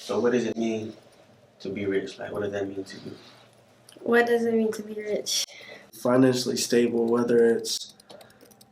So what does it mean to be rich? Like, what does that mean to you? What does it mean to be rich? Financially stable, whether it's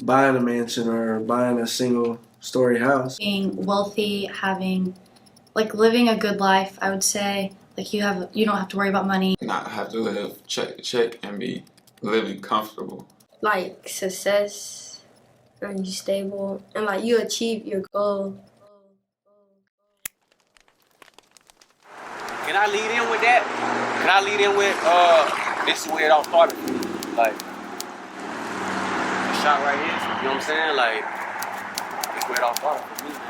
buying a mansion or buying a single-story house. Being wealthy, living a good life, I would say. You don't have to worry about money. Not have to live check to check and be living comfortable. Like success, and you stable, and you achieve your goal. Can I lead in with that? Can I lead in with, this is where it all started for me. Like, the shot right here, you know what I'm saying? This is where it all started for me, man.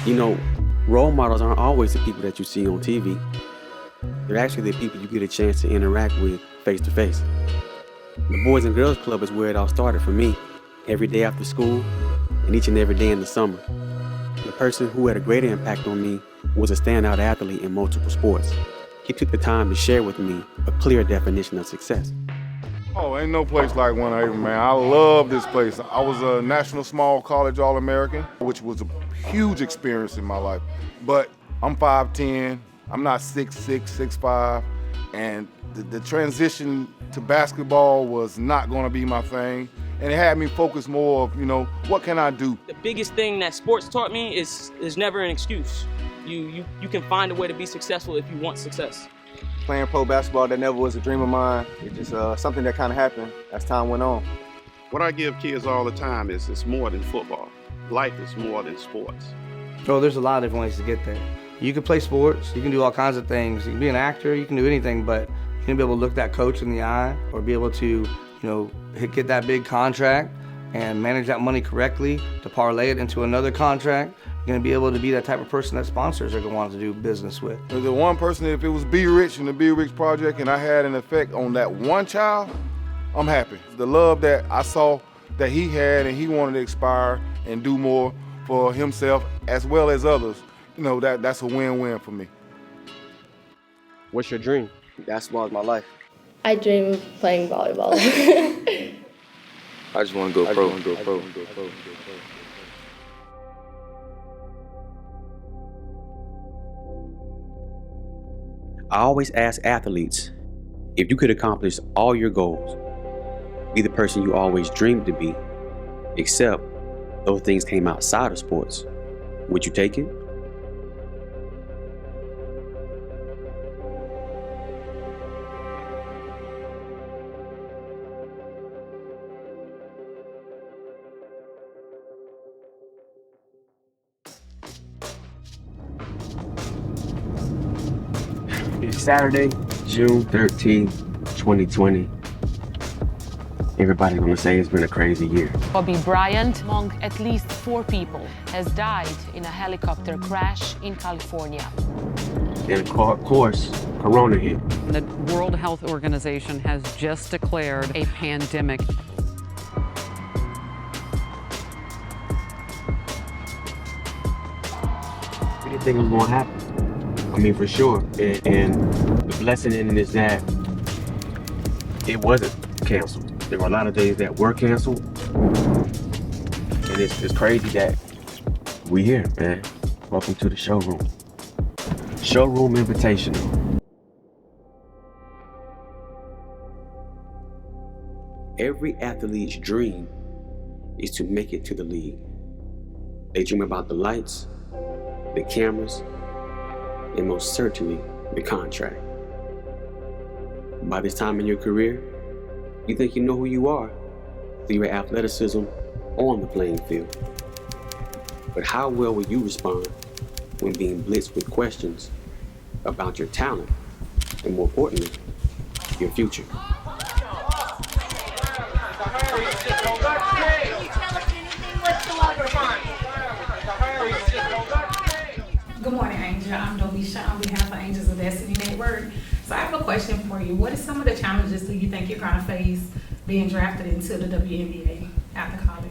You know, role models aren't always the people that you see on TV. They're actually the people you get a chance to interact with face to face. The Boys and Girls Club is where it all started for me, every day after school and each and every day in the summer. The person who had a greater impact on me was a standout athlete in multiple sports. He took the time to share with me a clear definition of success. Oh, ain't no place like One Haven, man. I love this place. I was a National Small College All-American, which was a huge experience in my life. But I'm 5'10", I'm not 6'6", 6'5", and the transition to basketball was not gonna be my thing. And it had me focus more of, what can I do? The biggest thing that sports taught me is never an excuse. You can find a way to be successful if you want success. Playing pro basketball, that never was a dream of mine. It's just something that kind of happened as time went on. What I give kids all the time is it's more than football. Life is more than sports. Oh, there's a lot of different ways to get there. You can play sports, you can do all kinds of things. You can be an actor, you can do anything, but you can be able to look that coach in the eye or be able to, get that big contract and manage that money correctly to parlay it into another contract. You're gonna be able to be that type of person that sponsors are gonna want to do business with. The one person, if it was B.Rich and the B.Rich project and I had an effect on that one child, I'm happy. The love that I saw that he had and he wanted to inspire and do more for himself as well as others, that's a win-win for me. What's your dream? Basketball is my life. I dream of playing volleyball. I just want to go pro. I always ask athletes, if you could accomplish all your goals, be the person you always dreamed to be, except those things came outside of sports, would you take it? It's Saturday, June 13th, 2020. Everybody's gonna say it's been a crazy year. Kobe Bryant, among at least 4 people, has died in a helicopter crash in California. And of course, Corona hit. The World Health Organization has just declared a pandemic. We didn't think it was gonna happen. I mean, for sure. And the blessing in it is that it wasn't canceled. There were a lot of days that were canceled. And it's crazy that we here, man. Welcome to the showroom. Showroom Invitational. Every athlete's dream is to make it to the league. They dream about the lights, the cameras, and most certainly the contract. By this time in your career, you think you know who you are through your athleticism on the playing field. But how well will you respond when being blitzed with questions about your talent and, more importantly, your future? Good morning, Angel. I'm Domisha on behalf of Angels of Destiny Network. So I have a question for you. What are some of the challenges do you think you're going to face being drafted into the WNBA after college?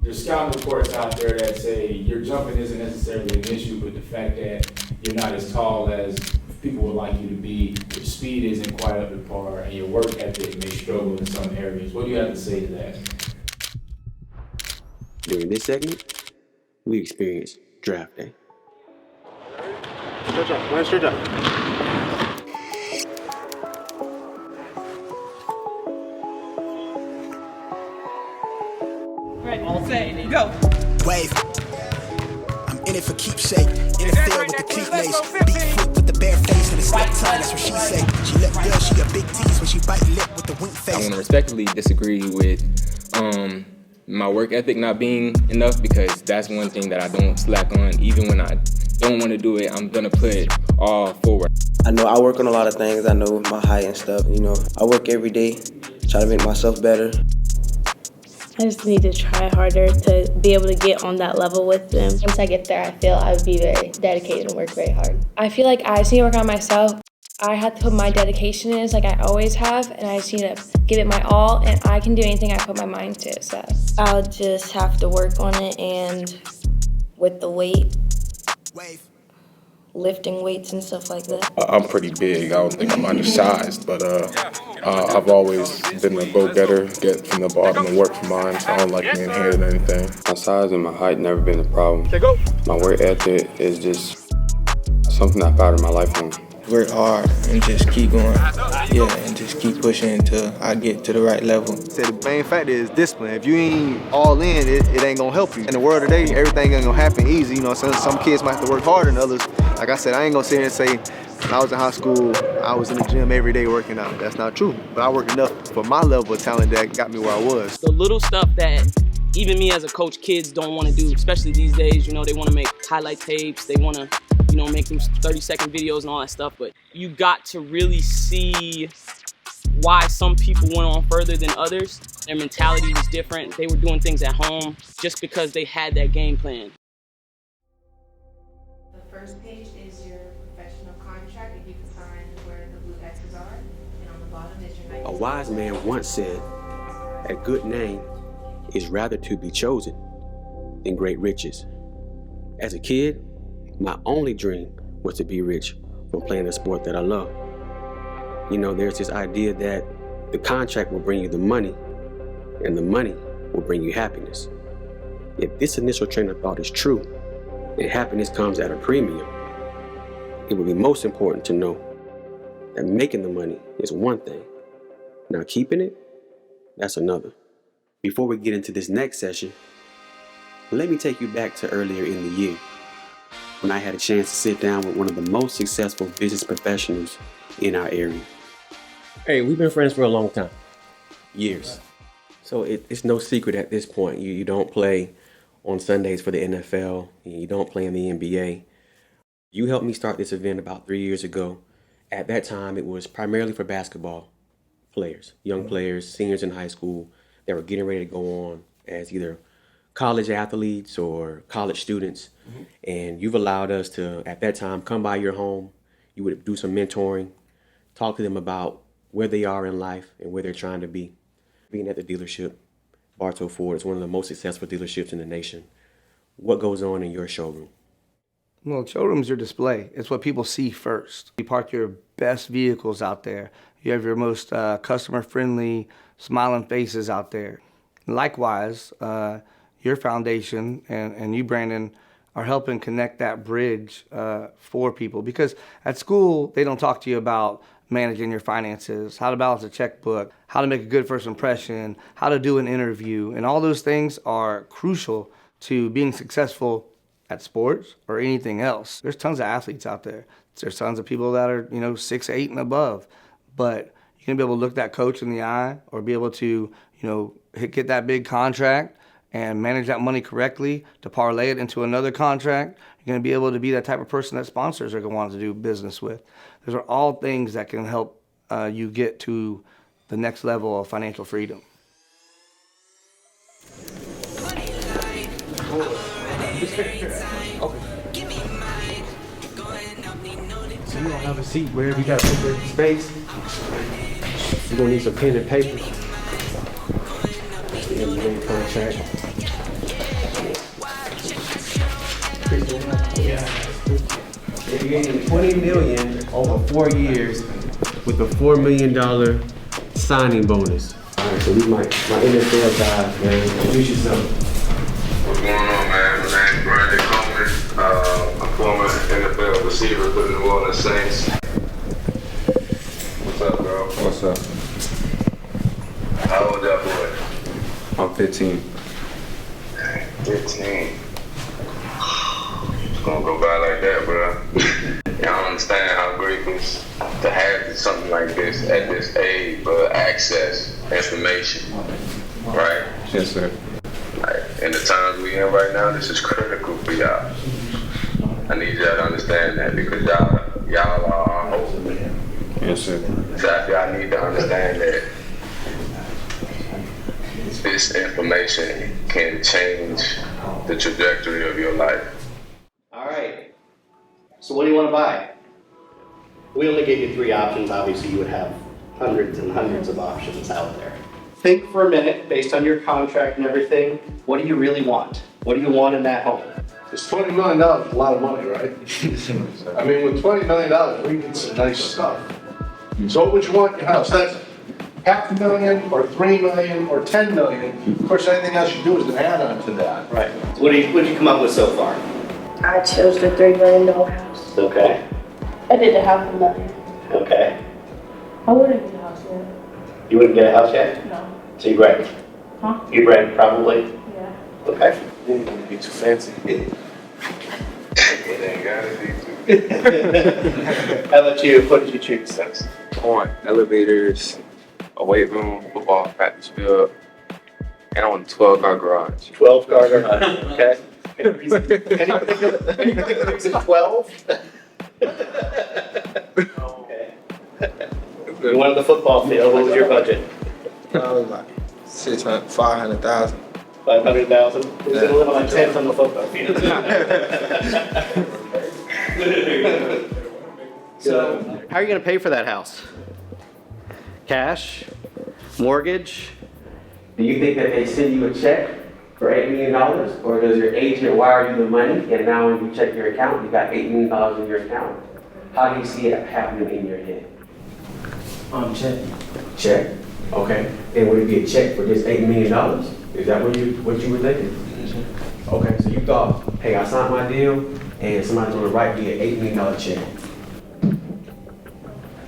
There's scouting reports out there that say your jumping isn't necessarily an issue, but the fact that you're not as tall as people would like you to be, your speed isn't quite up to par, and your work ethic may struggle in some areas. What do you have to say to that? During this segment, we experience draft day. Stretch out, man, stretch out. Ready, all set, go. Wave. I'm in it for keepsake. In the field with the cleat lace. Beat fruit with the bare face and the slap tongue, that's what she say. She look good, she a big tease when she bite lip with the wink face. I want to respectfully disagree with my work ethic not being enough, because that's one thing that I don't slack on. Even when I don't want to do it, I'm going to put it all forward. I know I work on a lot of things. I know my height and stuff. You know, I work every day, try to make myself better. I just need to try harder to be able to get on that level with them. Once I get there, I feel I would be very dedicated and work very hard. I feel like I just need to work on myself. I have to put my dedication in, like I always have, and I just need to give it my all, and I can do anything I put my mind to. So I'll just have to work on it, and with the weight, lifting weights and stuff like that. I'm pretty big. I don't think I'm undersized, but I've always been a go-getter, get from the bottom and work for mine, so I don't like being inherited or anything. My size and my height never been a problem. My work ethic is just something I founded my life on. Work hard and just keep going, and just keep pushing until I get to the right level. So the main factor is discipline. If you ain't all in, it ain't gonna help you. In the world today, everything ain't gonna happen easy. You know, some kids might have to work harder than others. Like I said, I ain't gonna sit here and say, when I was in high school, I was in the gym every day working out. That's not true. But I worked enough for my level of talent that got me where I was. The little stuff that even me as a coach, kids don't want to do, especially these days. You know, they want to make highlight tapes. They want to, make those 30-second videos and all that stuff. But you got to really see why some people went on further than others. Their mentality was different. They were doing things at home just because they had that game plan. The first page is your professional contract, and you can sign where the blue X's are. And on the bottom is your name. A wise man once said, "A good name is rather to be chosen than great riches." As a kid, my only dream was to be rich from playing a sport that I love. There's this idea that the contract will bring you the money, and the money will bring you happiness. If this initial train of thought is true, and happiness comes at a premium, it will be most important to know that making the money is one thing. Now keeping it, that's another. Before we get into this next session, let me take you back to earlier in the year, when I had a chance to sit down with one of the most successful business professionals in our area. Hey, we've been friends for a long time. Years. So it's no secret at this point. You don't play on Sundays for the NFL. You don't play in the NBA. You helped me start this event about 3 years ago. At that time, it was primarily for basketball players, young players, seniors in high school that were getting ready to go on as either college athletes or college students. And you've allowed us to, at that time, come by your home. You would do some mentoring, talk to them about where they are in life and where they're trying to be. Being at the dealership, Bartow Ford is one of the most successful dealerships in the nation. What goes on in your showroom? Well, showroom's your display. It's what people see first. You park your best vehicles out there. You have your most customer-friendly, smiling faces out there. Likewise, your foundation and you, Brandon, are helping connect that bridge for people. Because at school, they don't talk to you about managing your finances, how to balance a checkbook, how to make a good first impression, how to do an interview. And all those things are crucial to being successful at sports or anything else. There's tons of athletes out there. There's tons of people that are, 6'8" and above. But you're going to be able to look that coach in the eye or be able to, get that big contract and manage that money correctly to parlay it into another contract. You're going to be able to be that type of person that sponsors are going to want to do business with. Those are all things that can help you get to the next level of financial freedom. You all have a seat wherever you got to put your space. You're going to need some pen and paper. That's the NBA contract. They gave him $20 million over 4 years with a $4 million signing bonus. All right, so these my NFL guys, man. Introduce yourself. What's going on, man? My name's Brandon Coleman. I'm former NFL receiver for the New Orleans Saints. What's up, bro? What's up? How old that boy? I'm 15. 15. It's gonna go by like that, bro. Y'all understand how great it is to have something like this at this age, bro. Access information, right? Yes, sir. Like, in the times we in right now, this is critical for y'all. I need y'all to understand that because y'all are our hope. Yes, sir. Exactly. I need to understand that this information can change the trajectory of your life. All right. So what do you want to buy? We only gave you 3 options. Obviously, you would have hundreds and hundreds of options out there. Think for a minute, based on your contract and everything, what do you really want? What do you want in that home? It's $20 million, a lot of money, right? I mean, with $20 million, we can get some nice stuff. So what would you want in your house? That's $500,000 or $3 million or $10 million. Of course, anything else you do is an add-on to that. Right. So what did you come up with so far? I chose the $3 million house. Okay. I did $500,000. Okay. I wouldn't get a house yet. You wouldn't get a house yet? No. So you rent? Huh? You rent probably? Yeah. Okay. You ain't gonna be too fancy. It ain't gotta be too. How about you? What did you choose? I want elevators, a weight room, football practice field, and I want a 12-car garage. 12-car garage. Okay. Any particular reason 12? Okay. You wanted the football field. What was your budget? Like 600, 500,000. 500,000. It's a little intense on the football field. So, how are you going to pay for that house? Cash? Mortgage? Do you think that they send you a check for $8 million, or does your agent wire you the money and now when you check your account, you got $8 million in your account? How do you see it happening in your head? Check. Check. Okay. And would it be a check for just $8 million? Is that what you were thinking? Okay. So you thought, hey, I signed my deal, and somebody's gonna write me an $8 million check.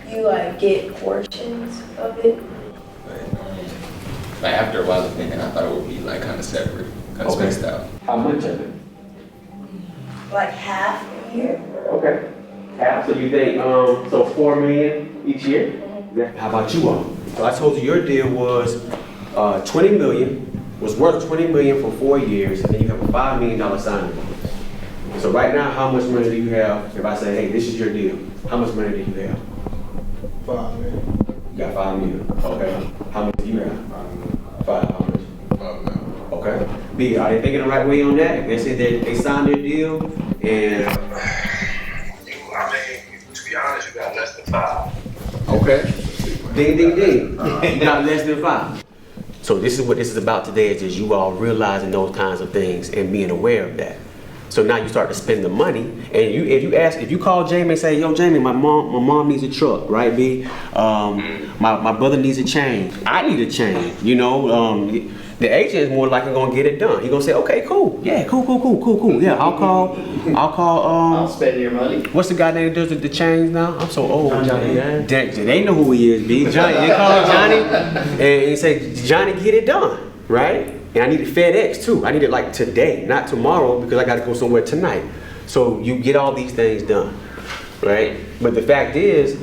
You like get portions of it? Like after a while of thinking, I thought it would be like kind of separate, kind of spaced out. How much of it? Like half a year? Okay. Half. So you think so $4 million each year? How about you all? So I told you your deal was $20 million, was worth $20 million for 4 years, and then you have a $5 million signing bonus. So right now, how much money do you have? If I say, hey, this is your deal, how much money do you have? $5 million. You got $5 million. Okay. How much do you have? $5. How much? $5 million. Okay. B, are they thinking the right way on that? They said that they signed their deal, and I mean, to be honest, you got less than 5. okay. Ding, ding, ding. You got less than 5. So this is what this is about today, is just you all realizing those kinds of things and being aware of that. So now you start to spend the money, and if you call Jamie and say, yo, Jamie, my mom needs a truck, right, B? My brother needs a change. I need a change. You know, the agent is more likely gonna get it done. He's gonna say, okay, cool, yeah, cool. Yeah, I'll call. I'll spend your money. What's the guy name that does the change now? I'm so old. Johnny. They know who he is, B. Johnny. They call Johnny, and he say, Johnny, get it done, right? And I need it FedEx too. I need it like today, not tomorrow, because I got to go somewhere tonight. So you get all these things done, right? But the fact is,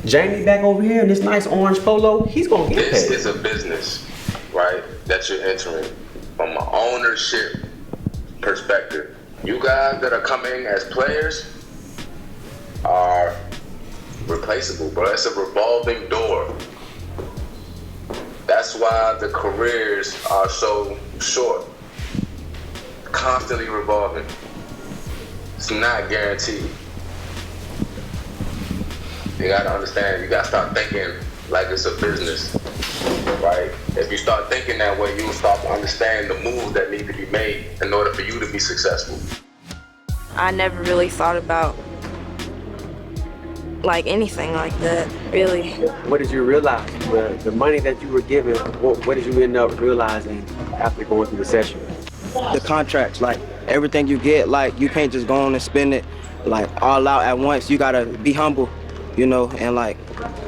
Jamie back over here in this nice orange polo, he's gonna get paid. This is a business, right? That you're entering from an ownership perspective. You guys that are coming as players are replaceable, bro. It's a revolving door. That's why the careers are so short. Constantly revolving. It's not guaranteed. You gotta understand, you gotta start thinking like it's a business, right? If you start thinking that way, you'll start to understand the moves that need to be made in order for you to be successful. I never really thought about like anything like that, really. What did you realize? The money that you were given, what did you end up realizing after going through the session? The contracts, like everything you get, like you can't just go on and spend it like all out at once. You gotta be humble, you know, and like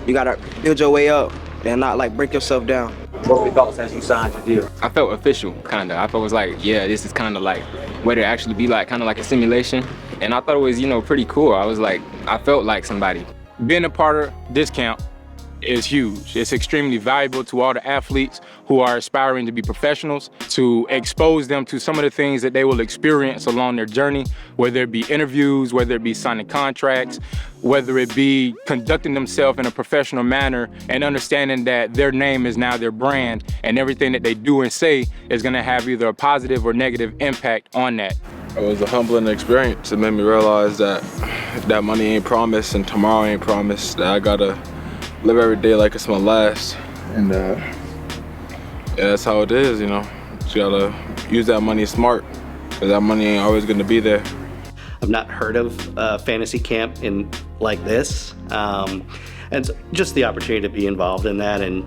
you gotta build your way up and not like break yourself down. What were your thoughts as you signed your deal? I felt official, kinda. I felt it was like, yeah, this is kinda like what it actually be like, kinda like a simulation. And I thought it was, you know, pretty cool. I was like, I felt like somebody. Being a part of this camp is huge. It's extremely valuable to all the athletes who are aspiring to be professionals, to expose them to some of the things that they will experience along their journey, whether it be interviews, whether it be signing contracts, whether it be conducting themselves in a professional manner and understanding that their name is now their brand and everything that they do and say is gonna have either a positive or negative impact on that. It was a humbling experience. It made me realize that money ain't promised and tomorrow ain't promised, that I gotta live every day like it's my last. And yeah, that's how it is, you know. You gotta use that money smart, because that money ain't always gonna be there. I've not heard of fantasy camp in like this, and so just the opportunity to be involved in that and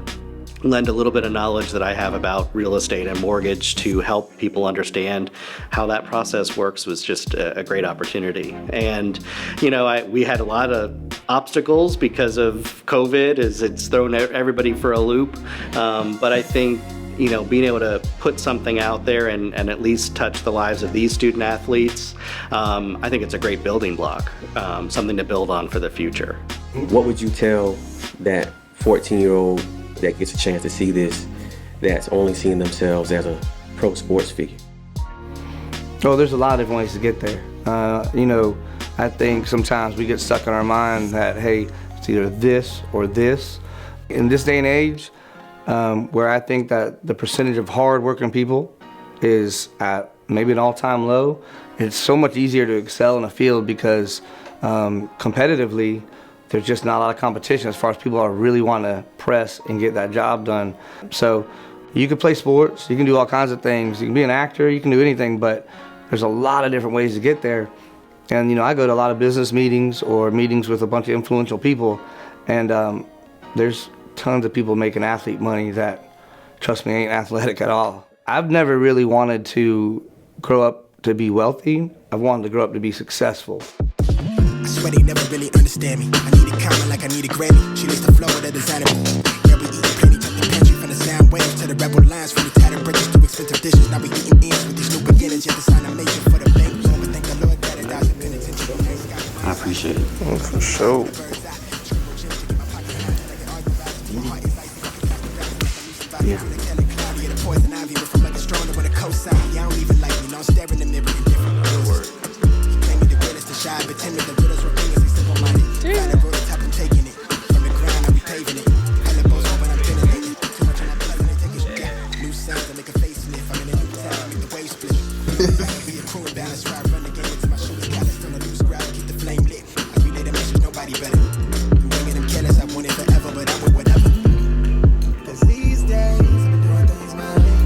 lend a little bit of knowledge that I have about real estate and mortgage to help people understand how that process works was just a great opportunity. And you know, we had a lot of obstacles because of COVID, as it's thrown everybody for a loop, but I think, you know, being able to put something out there and at least touch the lives of these student athletes, I think it's a great building block, something to build on for the future. What would you tell that 14-year-old that gets a chance to see this, that's only seeing themselves as a pro sports figure? Oh, there's a lot of different ways to get there. You know, I think sometimes we get stuck in our mind that, hey, it's either this or this. In this day and age, where I think that the percentage of hard-working people is at maybe an all-time low, it's so much easier to excel in a field because competitively, there's just not a lot of competition as far as people are really want to press and get that job done. So you can play sports, you can do all kinds of things, you can be an actor, you can do anything, but there's a lot of different ways to get there. And you know, I go to a lot of business meetings or meetings with a bunch of influential people, and there's tons of people making athlete money that, trust me, ain't athletic at all. I've never really wanted to grow up to be wealthy. I've wanted to grow up to be successful. I swear they never really understand me. I need a comment like I need a Grammy. She needs the flow with a designer. Yeah, we eating plenty, tuck the pantry from the sound waves to the rebel lines, from the tattered bridges to expensive dishes. Now we eating ends with these new beginners. Yet the sign I made you for the bank. So I thank the Lord that it hasn't been intentional. I appreciate it. Oh, for sure. Yeah. The poison ivy with like a stronger with a cosign. Y'all don't even like me. No, I'm staring in the mirror in different words. Claim me the greatest, the shy, but timid. The riddles were fingers, they simple-minded. Find the road top, I'm taking it. From the ground, I be paving it. Hella bows when I'm pinning it. Too much on my plate, they take it. New sounds, I make a facelift. I'm in a new town, make the wave split. Be a crew and balance, try run the game into my shoes. Got it from the loose ground, keep the flame lit. I relay the message, nobody better. I'm bringing them killers, I want it forever, but I'm with whatever. Cause these days, I've been doing things my way.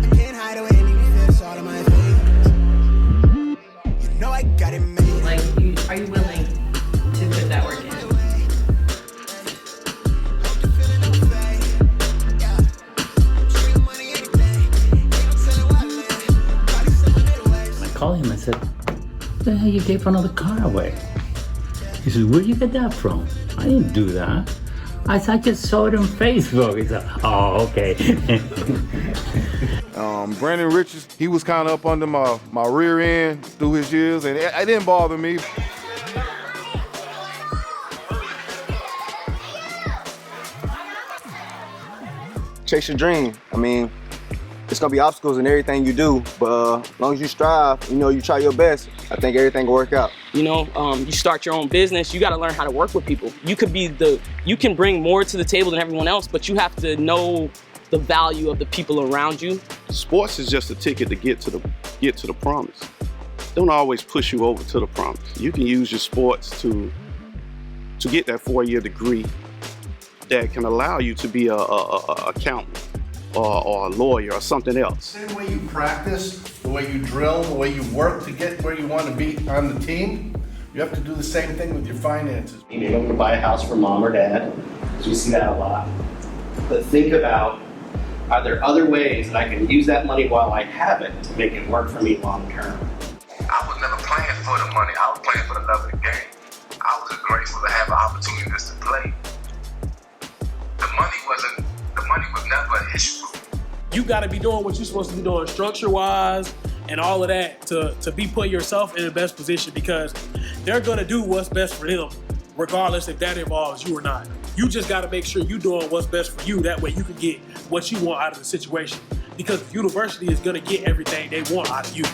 I can't hide away any fears all in my face. You know I got it made. Like, are you willing to put that work in? I called him and said, "What the hell you gave another car away?" He said, "Where'd you get that from?" I didn't do that. I said, "I just saw it on Facebook." He said, "Oh, okay." Brandon Richards, he was kind of up under my rear end through his years, and it didn't bother me. Chase your dream. I mean, it's gonna be obstacles in everything you do, but as long as you strive, you know, you try your best, I think everything will work out. You know, you start your own business, you gotta learn how to work with people. You can bring more to the table than everyone else, but you have to know the value of the people around you. Sports is just a ticket to get to the promise. don't always push you over to the promise. You can use your sports to get that 4-year degree that can allow you to be a accountant or a lawyer or something else. The same way you practice, the way you drill, the way you work to get where you want to be on the team, you have to do the same thing with your finances. Maybe I'm gonna buy a house for mom or dad, because we see that a lot. But think about, are there other ways that I can use that money while I have it to make it work for me long term? I was never playing for the money. I was playing for the love of the game. I was just grateful to have an opportunity just to play. The money was never an issue. You got to be doing what you're supposed to be doing structure-wise and all of that to be putting yourself in the best position, because they're going to do what's best for them, regardless if that involves you or not. You just got to make sure you're doing what's best for you. That way you can get what you want out of the situation, because the university is going to get everything they want out of you.